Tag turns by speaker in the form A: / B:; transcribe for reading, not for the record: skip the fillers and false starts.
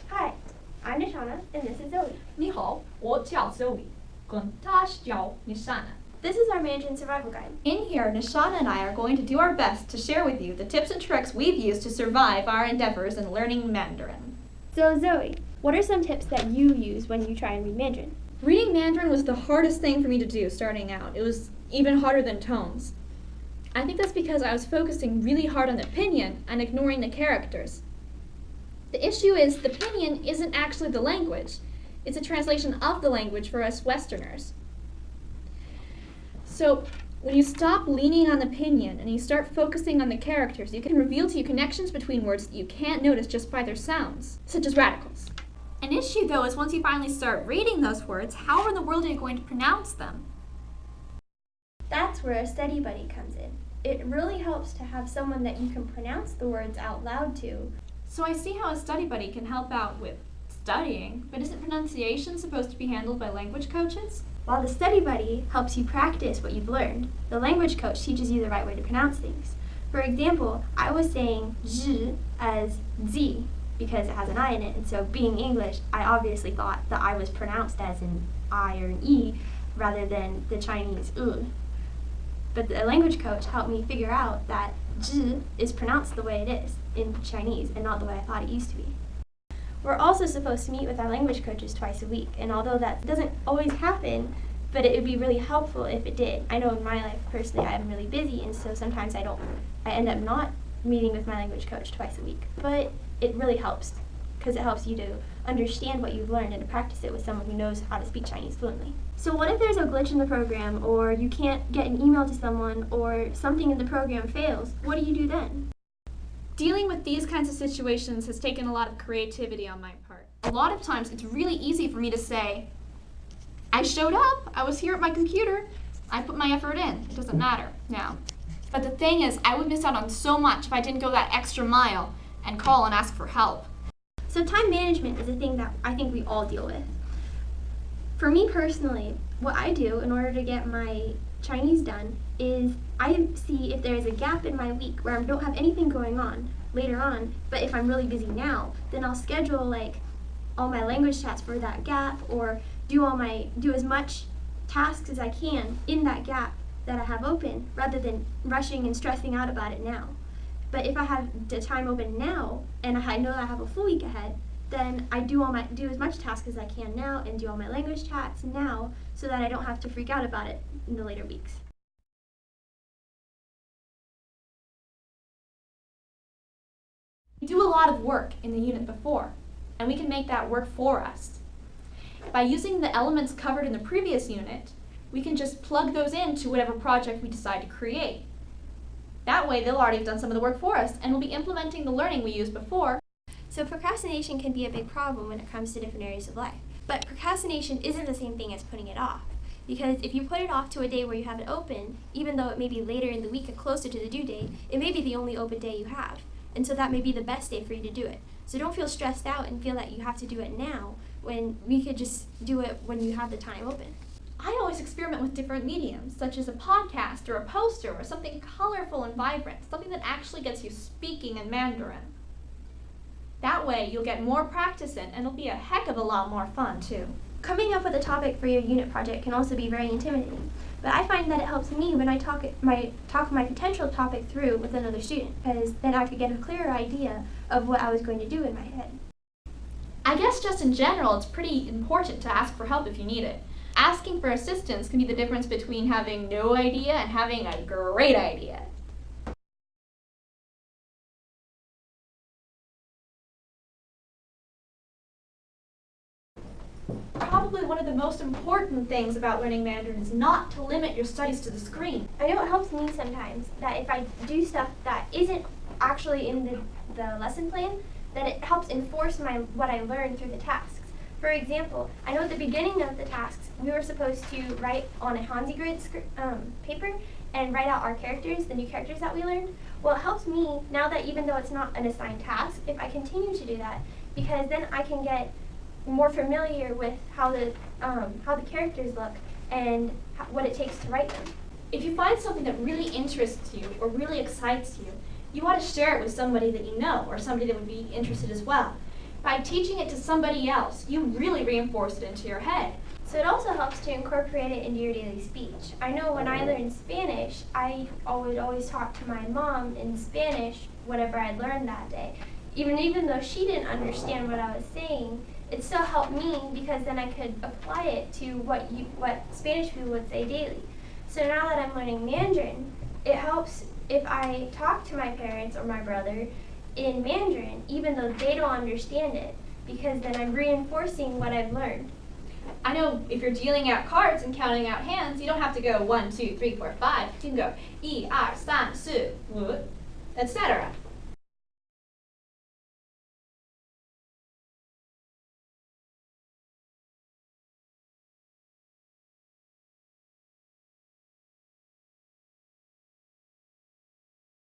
A: Hi, I'm Nishana, and this is Zoe.
B: 你好，我叫 Zoe. 跟他叫 Nishana.
A: This is our Mandarin survival guide.
B: In here, Nishana and I are going to do our best to share with you the tips and tricks we've used to survive our endeavors in learning Mandarin.
A: So Zoe, what are some tips that you use when you try and read Mandarin?
B: Reading Mandarin was the hardest thing for me to do starting out. It was even harder than tones. I think that's because I was focusing really hard on the pinyin and ignoring the characters. The issue is the pinyin isn't actually the language. It's a translation of the language for us Westerners. So when you stop leaning on the pinyin and you start focusing on the characters, you can reveal to you connections between words that you can't notice just by their sounds, such as radicals. An issue, though, is once you finally start reading those words, how in the world are you going to pronounce them?
A: That's where a study buddy comes in. It really helps to have someone that you can pronounce the words out loud to.
B: So I see how a study buddy can help out with studying, but isn't pronunciation supposed to be handled by language coaches?
A: While the study buddy helps you practice what you've learned, the language coach teaches you the right way to pronounce things. For example, I was saying Z as Z because it has an I in it, and so being English, I obviously thought that I was pronounced as an I or an E rather than the Chinese U. But the language coach helped me figure out that Z is pronounced the way it is in Chinese and not the way I thought it used to be. We're also supposed to meet with our language coaches twice a week, and although that doesn't always happen, but it would be really helpful if it did. I know in my life personally I'm really busy, and so sometimes I end up not meeting with my language coach twice a week. But it really helps because it helps you to understand what you've learned and to practice it with someone who knows how to speak Chinese fluently. So what if there's a glitch in the program, or you can't get an email to someone, or something in the program fails? What do you do then?
B: Dealing with these kinds of situations has taken a lot of creativity on my part. A lot of times it's really easy for me to say, I showed up, I was here at my computer, I put my effort in, it doesn't matter now. But the thing is, I would miss out on so much if I didn't go that extra mile and call and ask for help.
A: So time management is a thing that I think we all deal with. For me personally, what I do in order to get my Chinese done is I see if there is a gap in my week where I don't have anything going on later on, but if I'm really busy now, then I'll schedule like all my language chats for that gap, or do as much tasks as I can in that gap that I have open rather than rushing and stressing out about it now. But if I have the time open now and I know that I have a full week ahead, then I do as much tasks as I can now and do all my language chats now so that I don't have to freak out about it in the later weeks.
B: We do a lot of work in the unit before, and we can make that work for us. By using the elements covered in the previous unit, we can just plug those into whatever project we decide to create. That way they'll already have done some of the work for us, and we'll be implementing the learning we used before.
A: So procrastination can be a big problem when it comes to different areas of life. But procrastination isn't the same thing as putting it off. Because if you put it off to a day where you have it open, even though it may be later in the week and closer to the due date, it may be the only open day you have. And so that may be the best day for you to do it. So don't feel stressed out and feel that you have to do it now when we could just do it when you have the time open.
B: I always experiment with different mediums, such as a podcast or a poster or something colorful and vibrant, something that actually gets you speaking in Mandarin. That way you'll get more practice in, and it'll be a heck of a lot more fun too.
A: Coming up with a topic for your unit project can also be very intimidating, but I find that it helps me when I talk my potential topic through with another student, because then I could get a clearer idea of what I was going to do in my head.
B: I guess just in general, it's pretty important to ask for help if you need it. Asking for assistance can be the difference between having no idea and having a great idea. Probably one of the most important things about learning Mandarin is not to limit your studies to the screen.
A: I know it helps me sometimes that if I do stuff that isn't actually in the lesson plan, that it helps enforce what I learned through the tasks. For example, I know at the beginning of the tasks, we were supposed to write on a Hanzi grid paper and write out our characters, the new characters that we learned. Well, it helps me now that even though it's not an assigned task, if I continue to do that, because then I can get more familiar with how the characters look and what it takes to write them.
B: If you find something that really interests you or really excites you, you want to share it with somebody that you know or somebody that would be interested as well. By teaching it to somebody else, you really reinforce it into your head.
A: So it also helps to incorporate it into your daily speech. I know when I learned Spanish, I would always talk to my mom in Spanish, whatever I'd learned that day. Even though she didn't understand what I was saying, it still helped me because then I could apply it to what Spanish people would say daily. So now that I'm learning Mandarin, it helps if I talk to my parents or my brother in Mandarin, even though they don't understand it, because then I'm reinforcing what I've learned.
B: I know if you're dealing out cards and counting out hands, you don't have to go 1, 2, 3, 4, 5. You can go 1, 2, 3, 4, 5, etc.